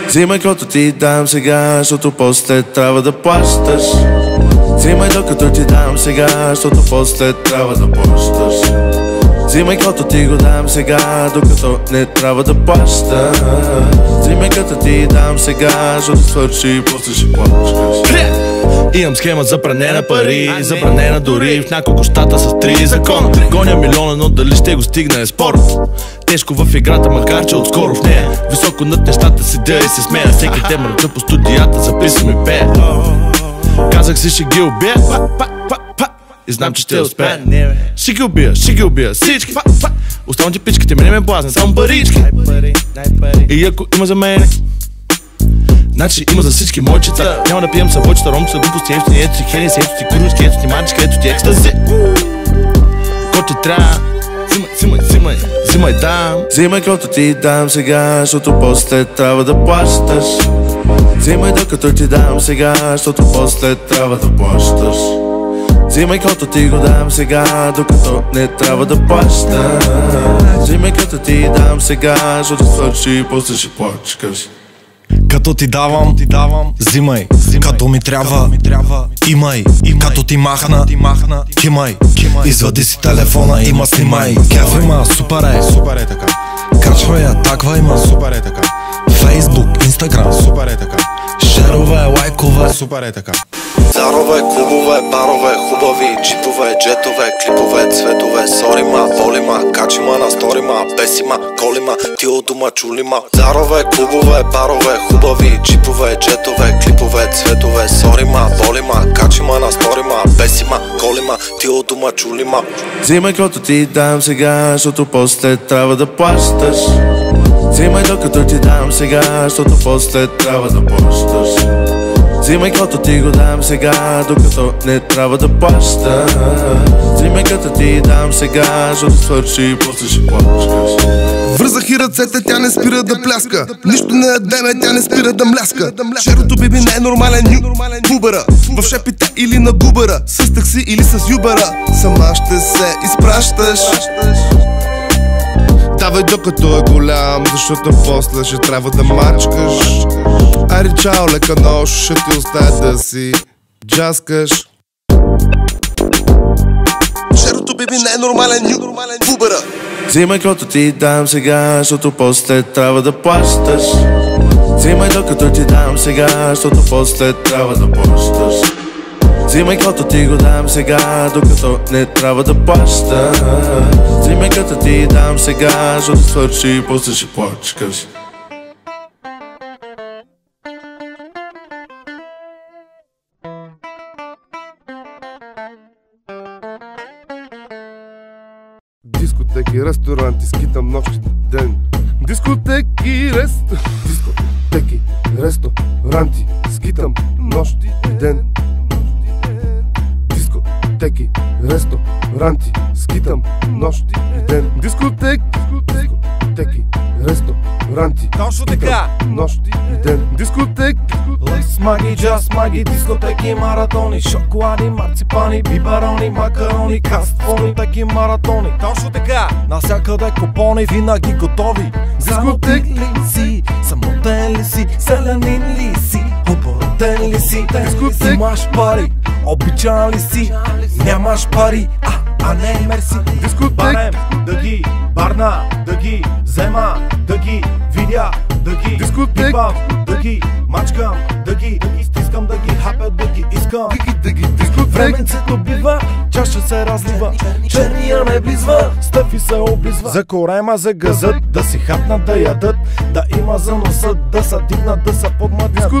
Взимай каквото ти дам сега, защото после трябва да плащаш. Взимай докато ти дам сега, защото после трябва да плащаш. Взимай каквото ти го дам сега, докато не трябва да плащаш. Взимай като ти дам сега, защото свърши и после ще плачкаш. Имам схема за пране на пари, забранена дори в няколко щата с 3 закона. Гоня милиона, но дали ще го стигне е спорно. Тежко в играта, макар че отскоро в нея. Високо над нещата седя и се смея. Всеки те мръча по студията, записвам и пея. Казах си ще ги убия и знам че ще успея. Ще ги убия всички. Оставам пичките, мене ме блазне, само парички. И ако има за мене, значи има за всички мойчица. Няма да пием съвойчета, ромчета, глупости, ефтини, ето си хенес, ето ти кружки, ето ти маничка, ето ти екстази. Ко ти трябва, взимай дам. Взимай каквото ти дам сега, защото после трябва да плащаш. Взимай докато ти дам сега, защото после трябва да плащаш. Взимай каквото ти го дам сега, докато не трябва да плащаш. Взимай каквото ти дам сега, защото свърши и после ще плачкаш. Като ти давам, взимай. Като ми трябва, имай. Като ти махна, кимай. Извади си телефона, има снимай. Кеф има, супер е така. Качвай я, таква има, супер е така. Фейсбук, Инстаграм, супер е така. Шерове, лайкове, супер е така. Зарове, клубове, барове, хубави джипове, джетове, клипове, цветове, сорима, болима, качима на сторима, бесима, колима, ти от дома чулима. Зарове, клубове, барове, хубави джипове, джетове, клипове, цветове, сорима, болима, качима на сторима, бесима, колима, ти от дома чулима. Взимай каквото ти дам сега, защото после трябва да плащаш. Взимай докато ти дам сега, защото после трябва да плащаш. Взимай каквото ти го дам сега, докато не трябва да плащаш. Взимай като ти дам сега, защото свърши и после ще плачкаш. Вързах и ръцете, тя не спира да пляска. Нищо не ядеме, тя не спира да мляска. Шерото биби не е нормален ню Убера, в шепите или на губера, с такси или с юбера. Сама ще се изпращаш. Давай докато е голям, защото после ще трябва да мачкаш. Ари чао, лека нощ, ще ти оставя да си джаскаш. Шерото биби не е нормален ню Убера. Взимай каквото ти дам сега, защото после трябва да плащаш. Взимай докато ти дам сега, защото после трябва да плащаш. Взимай каквото ти го дам сега, докато не трябва да плащаш. Взимай като ти дам сега, защото свърши и после ще плачкаш. Дискотеки, ресторанти, скитам нощите ден. Дискотеки, ресторанти, скитам нощи ден. Дискотеки, ресторанти, скитам нощи ден. Дискотеки, ресторанти, точно така, нощи ден. Дискотеки, лес, маги, джаз, маги, дискотеки, маратони, шоколади, марципани, бибарони, макарони, кастфони, таки маратони. Точно така, навсякъде купони, винаги готови. Дискотеки ли си, самотен ли си, селянин ли си, оборотен ли си, имаш пари, обичан ли си, нямаш пари, а не мерси. Барем да ги барна, да ги взема, да ги видя, да ги пипам, да ги мачкам, да ги стискам, да ги хапя, да ги искам. Временцето бива, чаша се разлива, черния не близва, стъпи се облизва. За корема, за газът, да си хапнат, да ядат, да има за носа, да са дигнат, да са подмътнат.